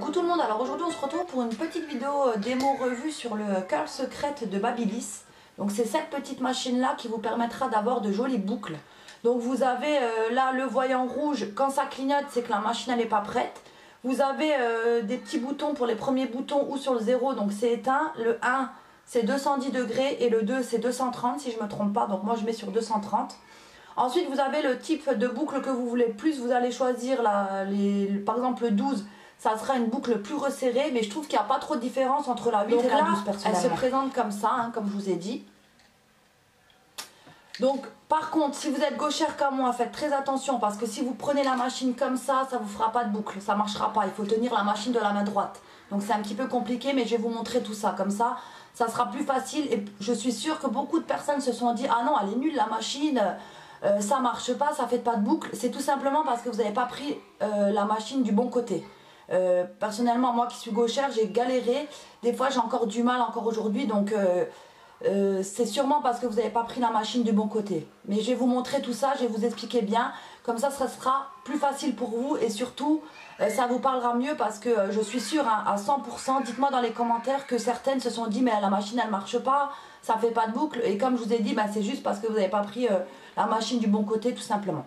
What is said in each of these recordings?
Coucou tout le monde, alors aujourd'hui on se retrouve pour une petite vidéo démo revue sur le Curl Secret de Babyliss. Donc c'est cette petite machine là qui vous permettra d'avoir de jolies boucles. Donc vous avez là le voyant rouge, quand ça clignote c'est que la machine elle n'est pas prête. Vous avez des petits boutons pour les premiers boutons ou sur le 0, donc c'est éteint. Le 1 c'est 210 degrés et le 2 c'est 230 si je ne me trompe pas, donc moi je mets sur 230. Ensuite vous avez le type de boucle que vous voulez, plus vous allez choisir par exemple le 12. Ça sera une boucle plus resserrée, mais je trouve qu'il n'y a pas trop de différence entre la 8 et la 12 personnellement. Elle se présente comme ça, hein, comme je vous ai dit. Donc par contre, si vous êtes gauchère comme moi, faites très attention parce que si vous prenez la machine comme ça ne vous fera pas de boucle, ça ne marchera pas. Il faut tenir la machine de la main droite. Donc c'est un petit peu compliqué, mais je vais vous montrer tout ça. Comme ça sera plus facile. Et je suis sûre que beaucoup de personnes se sont dit « Ah non, elle est nulle la machine, ça ne marche pas, ça ne fait pas de boucle. » C'est tout simplement parce que vous n'avez pas pris la machine du bon côté. Personnellement, moi qui suis gauchère, j'ai galéré. Des fois, j'ai encore du mal, encore aujourd'hui. Donc, c'est sûrement parce que vous n'avez pas pris la machine du bon côté. Mais je vais vous montrer tout ça, je vais vous expliquer bien. Comme ça sera plus facile pour vous. Et surtout, ça vous parlera mieux parce que je suis sûre hein, à 100%. Dites-moi dans les commentaires que certaines se sont dit, mais la machine, elle ne marche pas. Ça ne fait pas de boucle. Et comme je vous ai dit, bah, c'est juste parce que vous n'avez pas pris la machine du bon côté, tout simplement.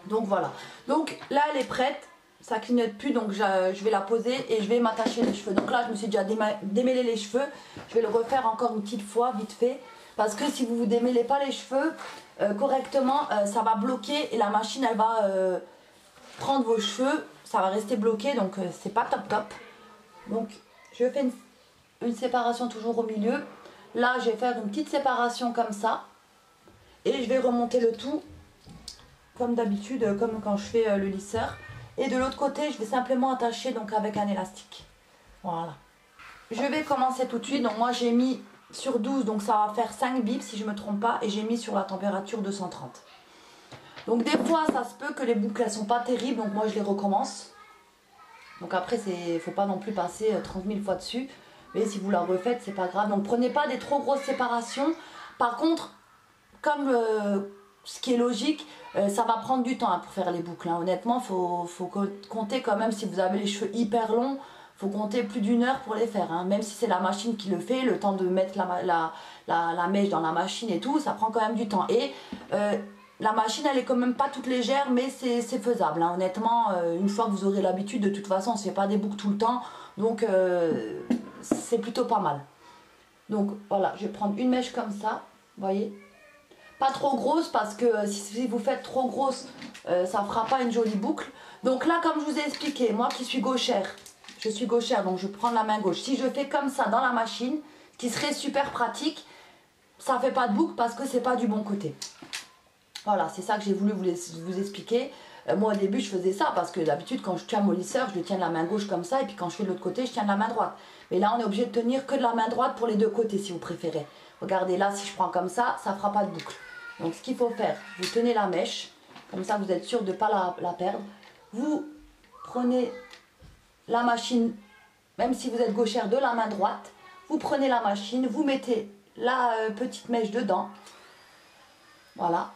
Donc, voilà. Donc, là, elle est prête. Ça clignote plus, donc je vais la poser et je vais m'attacher les cheveux. Donc là je me suis déjà démêlé les cheveux. Je vais le refaire encore une petite fois vite fait, parce que si vous vous démêlez pas les cheveux correctement, ça va bloquer et la machine elle va prendre vos cheveux, ça va rester bloqué, donc c'est pas top top. Donc je fais une séparation toujours au milieu. Là je vais faire une petite séparation comme ça et je vais remonter le tout comme d'habitude, comme quand je fais le lisseur. Et de l'autre côté, je vais simplement attacher donc avec un élastique. Voilà. Je vais commencer tout de suite. Donc moi j'ai mis sur 12, donc ça va faire 5 bips si je ne me trompe pas. Et j'ai mis sur la température 230. Donc des fois, ça se peut que les boucles elles sont pas terribles. Donc moi je les recommence. Donc après, il ne faut pas non plus passer 30 000 fois dessus. Mais si vous la refaites, c'est pas grave. Donc prenez pas des trop grosses séparations. Par contre, comme ce qui est logique, ça va prendre du temps hein, pour faire les boucles. Hein. Honnêtement, faut compter quand même, si vous avez les cheveux hyper longs, il faut compter plus d'1 heure pour les faire. Hein. Même si c'est la machine qui le fait, le temps de mettre la mèche dans la machine et tout, ça prend quand même du temps. Et la machine, elle est quand même pas toute légère, mais c'est faisable. Hein. Honnêtement, une fois que vous aurez l'habitude, de toute façon, on ne se fait pas des boucles tout le temps. Donc, c'est plutôt pas mal. Donc, voilà, je vais prendre une mèche comme ça, vous voyez. Pas trop grosse parce que si vous faites trop grosse, ça ne fera pas une jolie boucle. Donc là, comme je vous ai expliqué, moi qui suis gauchère, je suis gauchère, donc je prends la main gauche. Si je fais comme ça dans la machine, qui serait super pratique, ça ne fait pas de boucle parce que c'est pas du bon côté. Voilà, c'est ça que j'ai voulu vous expliquer. Moi au début, je faisais ça parce que d'habitude, quand je tiens mon lisseur, je le tiens de la main gauche comme ça. Et puis quand je fais de l'autre côté, je tiens de la main droite. Mais là, on est obligé de tenir que de la main droite pour les deux côtés si vous préférez. Regardez là, si je prends comme ça ne fera pas de boucle. Donc ce qu'il faut faire, vous tenez la mèche, comme ça vous êtes sûr de ne pas la perdre. Vous prenez la machine, même si vous êtes gauchère, de la main droite. Vous prenez la machine, vous mettez la petite mèche dedans. Voilà.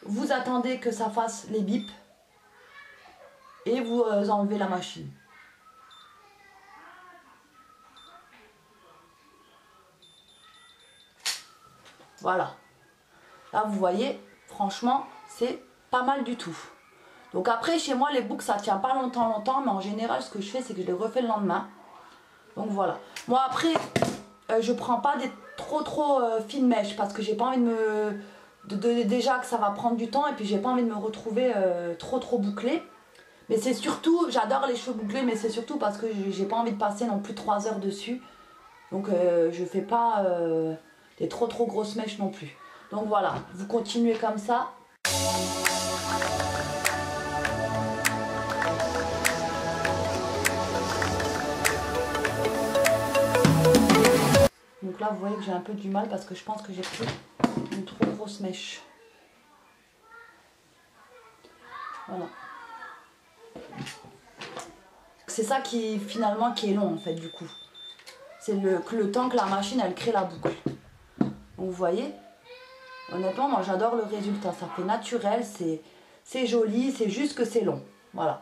Vous attendez que ça fasse les bips. Et vous enlevez la machine. Voilà. Là, vous voyez, franchement, c'est pas mal du tout. Donc après, chez moi, les boucles, ça tient pas longtemps, mais en général, ce que je fais, c'est que je les refais le lendemain. Donc voilà. Moi, après, je prends pas des trop fines mèches parce que j'ai pas envie déjà que ça va prendre du temps et puis j'ai pas envie de me retrouver trop bouclée. Mais c'est surtout, j'adore les cheveux bouclés, mais c'est surtout parce que j'ai pas envie de passer non plus 3 heures dessus. Donc je fais pas des trop grosses mèches non plus. Donc voilà, vous continuez comme ça. Donc là, vous voyez que j'ai un peu du mal parce que je pense que j'ai pris une trop grosse mèche. Voilà. C'est ça qui finalement qui est long en fait du coup. C'est le temps que la machine elle crée la boucle. Donc vous voyez. Honnêtement, moi j'adore le résultat, ça fait naturel, c'est joli, c'est juste que c'est long, voilà.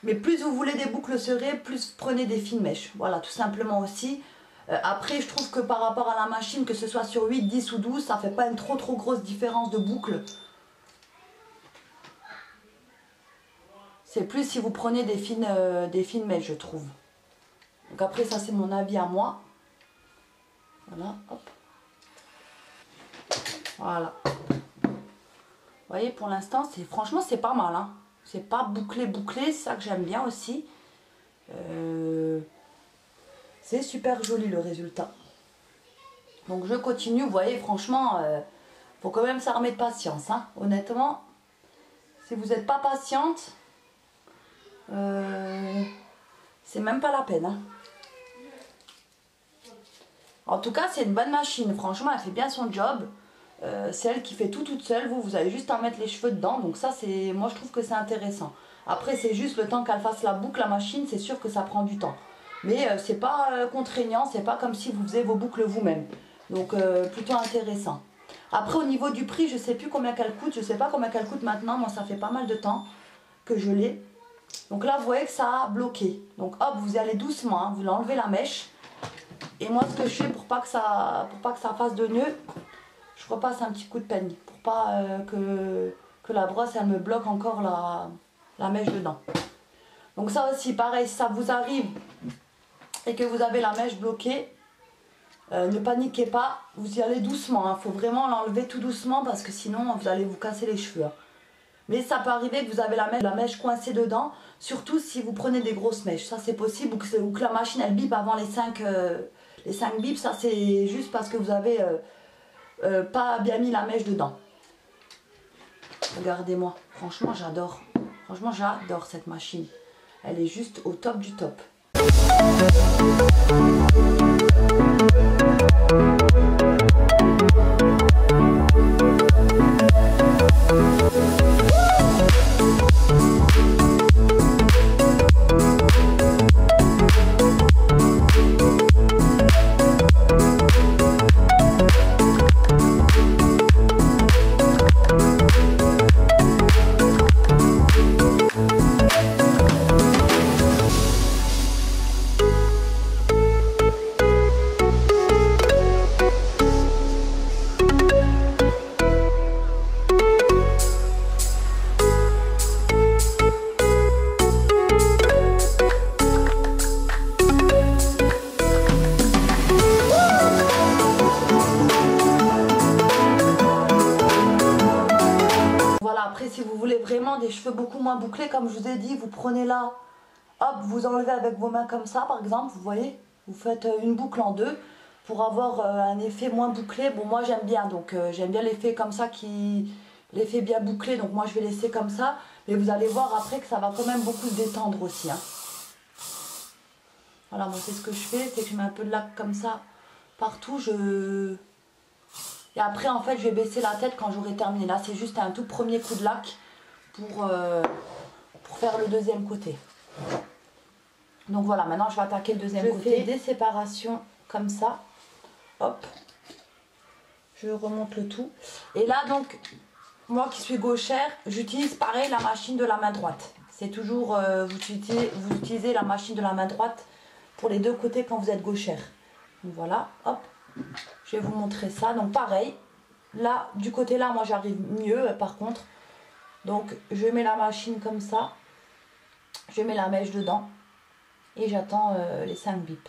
Mais plus vous voulez des boucles serrées, plus prenez des fines mèches. Voilà, tout simplement aussi. Après, je trouve que par rapport à la machine, que ce soit sur 8, 10 ou 12, ça fait pas une trop grosse différence de boucles. C'est plus si vous prenez des fines mèches, je trouve. Donc après, ça c'est mon avis à moi. Voilà, hop. Voilà. Vous voyez, pour l'instant, franchement, c'est pas mal. Hein. C'est pas bouclé, c'est ça que j'aime bien aussi. C'est super joli le résultat. Donc je continue, vous voyez, franchement, faut quand même s'armer de patience. Hein. Honnêtement, si vous n'êtes pas patiente, c'est même pas la peine. Hein. En tout cas, c'est une bonne machine. Franchement, elle fait bien son job. C'est elle qui fait tout toute seule. Vous avez juste à mettre les cheveux dedans. Donc ça, moi, je trouve que c'est intéressant. Après, c'est juste le temps qu'elle fasse la boucle, la machine. C'est sûr que ça prend du temps. Mais c'est pas contraignant. C'est pas comme si vous faisiez vos boucles vous-même. Donc, plutôt intéressant. Après, au niveau du prix, je sais plus combien qu'elle coûte. Je sais pas combien qu'elle coûte maintenant. Moi, ça fait pas mal de temps que je l'ai. Donc là, vous voyez que ça a bloqué. Donc hop, vous allez doucement. Hein, vous enlevez la mèche. Et moi, ce que je fais pour pas que ça fasse de nœud, je repasse un petit coup de peigne pour pas que la brosse elle me bloque encore la mèche dedans. Donc ça aussi, pareil, si ça vous arrive et que vous avez la mèche bloquée, ne paniquez pas, vous y allez doucement. Hein. Faut vraiment l'enlever tout doucement parce que sinon vous allez vous casser les cheveux. Hein. Mais ça peut arriver que vous avez la mèche coincée dedans, surtout si vous prenez des grosses mèches. Ça c'est possible, ou que la machine elle bip avant les 5 bips. Ça c'est juste parce que vous avez pas bien mis la mèche dedans. Regardez-moi, franchement j'adore. Franchement j'adore cette machine. Elle est juste au top du top. Après, si vous voulez vraiment des cheveux beaucoup moins bouclés, comme je vous ai dit, vous prenez là, hop, vous enlevez avec vos mains comme ça, par exemple, vous voyez, vous faites une boucle en deux pour avoir un effet moins bouclé. Bon, moi j'aime bien, donc j'aime bien l'effet comme ça, l'effet bien bouclé, donc moi je vais laisser comme ça, mais vous allez voir après que ça va quand même beaucoup se détendre aussi. Hein. Voilà, moi c'est ce que je fais, c'est que je mets un peu de lac comme ça partout, Et après, en fait, je vais baisser la tête quand j'aurai terminé. Là, c'est juste un tout premier coup de lac pour faire le deuxième côté. Donc voilà, maintenant, je vais attaquer le deuxième côté. Je fais des séparations comme ça. Hop. Je remonte le tout. Et là, donc, moi qui suis gauchère, j'utilise pareil la machine de la main droite. C'est toujours, vous utilisez la machine de la main droite pour les deux côtés quand vous êtes gauchère. Donc voilà, hop. Je vais vous montrer ça. Donc pareil, là, du côté là, moi j'arrive mieux par contre. Donc je mets la machine comme ça. Je mets la mèche dedans. Et j'attends les 5 bips.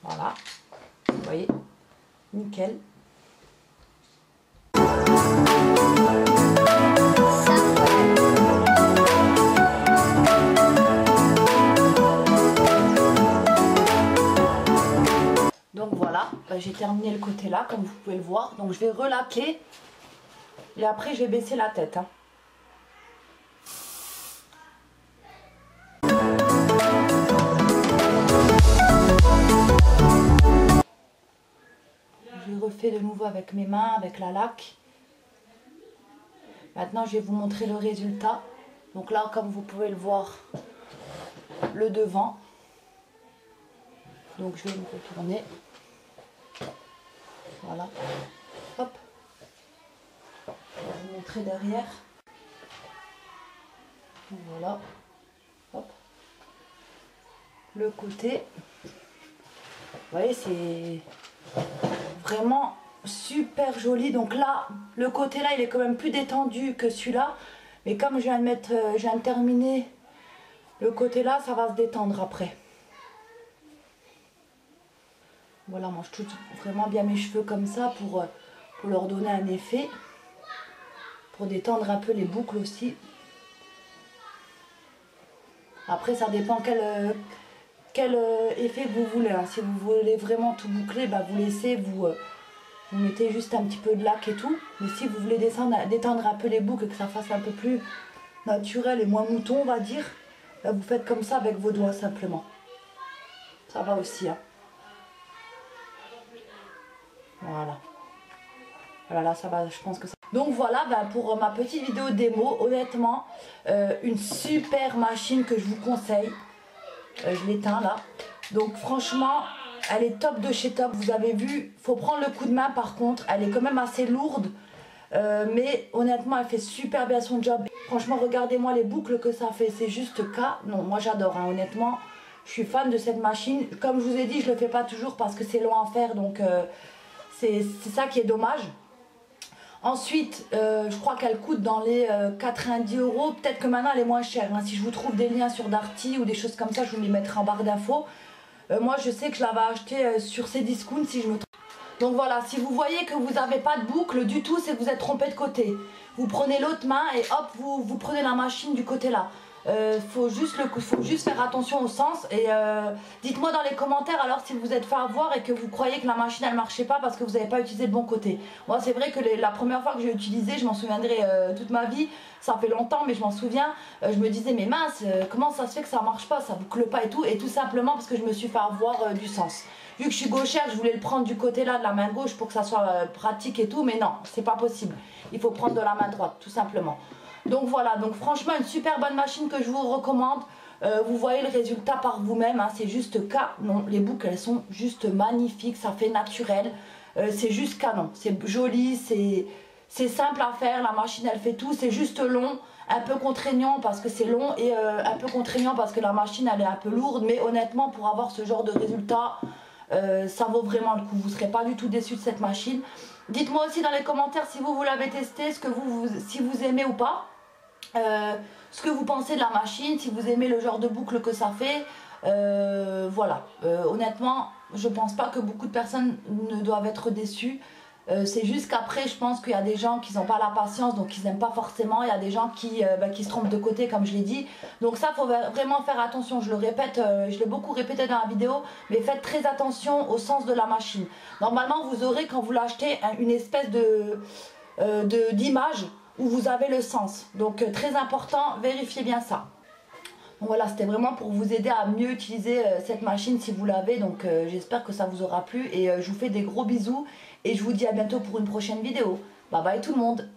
Voilà. Vous voyez, nickel. Donc voilà, j'ai terminé le côté là, comme vous pouvez le voir. Donc je vais relaquer et après je vais baisser la tête. Hein. Je refais de nouveau avec mes mains, avec la laque. Maintenant je vais vous montrer le résultat. Donc là, comme vous pouvez le voir, le devant. Donc je vais me retourner. Voilà. Hop. montrer derrière. Voilà. Hop. Le côté. Vous voyez, c'est vraiment super joli. Donc là, le côté là, il est quand même plus détendu que celui-là. Mais comme je viens de terminer le côté là, ça va se détendre après. Voilà, moi je touche vraiment bien mes cheveux comme ça pour leur donner un effet. Pour détendre un peu les boucles aussi. Après, ça dépend quel effet vous voulez. Hein. Si vous voulez vraiment tout boucler, bah, vous laissez, vous mettez juste un petit peu de lac et tout. Mais si vous voulez détendre un peu les boucles et que ça fasse un peu plus naturel et moins mouton, on va dire, bah, vous faites comme ça avec vos doigts simplement. Ça va aussi. Hein. Voilà. Voilà, là ça va, je pense que ça... Donc voilà, ben pour ma petite vidéo démo, honnêtement, une super machine que je vous conseille. Je l'éteins là. Donc franchement, elle est top de chez top. Vous avez vu, faut prendre le coup de main par contre. Elle est quand même assez lourde. Mais honnêtement, elle fait super bien son job. Franchement, regardez-moi les boucles que ça fait. C'est juste K. Non, moi j'adore, hein, honnêtement. Je suis fan de cette machine. Comme je vous ai dit, je le fais pas toujours parce que c'est long à faire. Donc c'est ça qui est dommage. Ensuite, je crois qu'elle coûte dans les 90 €. Peut-être que maintenant elle est moins chère. Hein. Si je vous trouve des liens sur Darty ou des choses comme ça, je vous les mettrai en barre d'infos. Moi, je sais que je l'avais acheté sur Cdiscount si je me trompe. Donc voilà, si vous voyez que vous n'avez pas de boucle du tout, c'est que vous êtes trompé de côté. Vous prenez l'autre main et hop, vous prenez la machine du côté là. Faut juste faire attention au sens et dites-moi dans les commentaires alors si vous êtes fait avoir et que vous croyez que la machine elle marchait pas parce que vous n'avez pas utilisé le bon côté. Moi c'est vrai que la première fois que j'ai utilisé, je m'en souviendrai toute ma vie, ça fait longtemps mais je m'en souviens, je me disais mais mince, comment ça se fait que ça marche pas, ça boucle pas et tout simplement parce que je me suis fait avoir du sens. Vu que je suis gauchère, je voulais le prendre du côté là de la main gauche pour que ça soit pratique et tout, mais non, c'est pas possible. Il faut prendre de la main droite tout simplement. Donc voilà, donc franchement une super bonne machine que je vous recommande. Vous voyez le résultat par vous-même, hein, c'est juste canon. Les boucles elles sont juste magnifiques, ça fait naturel. C'est juste canon, c'est joli, c'est simple à faire, la machine elle fait tout, c'est juste long, un peu contraignant parce que c'est long et un peu contraignant parce que la machine elle est un peu lourde. Mais honnêtement pour avoir ce genre de résultat, ça vaut vraiment le coup, vous ne serez pas du tout déçus de cette machine. Dites-moi aussi dans les commentaires si vous l'avez testé, si vous aimez ou pas. Ce que vous pensez de la machine, si vous aimez le genre de boucle que ça fait. Voilà, honnêtement je pense pas que beaucoup de personnes ne doivent être déçues. C'est juste qu'après je pense qu'il y a des gens qui n'ont pas la patience, donc ils n'aiment pas forcément. Il y a des gens qui se trompent de côté comme je l'ai dit. Donc ça faut vraiment faire attention, je le répète, je l'ai beaucoup répété dans la vidéo. Mais faites très attention au sens de la machine. Normalement vous aurez quand vous l'achetez une espèce d'image où vous avez le sens. Donc très important, vérifiez bien ça. Donc voilà, c'était vraiment pour vous aider à mieux utiliser cette machine si vous l'avez. Donc j'espère que ça vous aura plu et je vous fais des gros bisous et je vous dis à bientôt pour une prochaine vidéo. Bye bye tout le monde.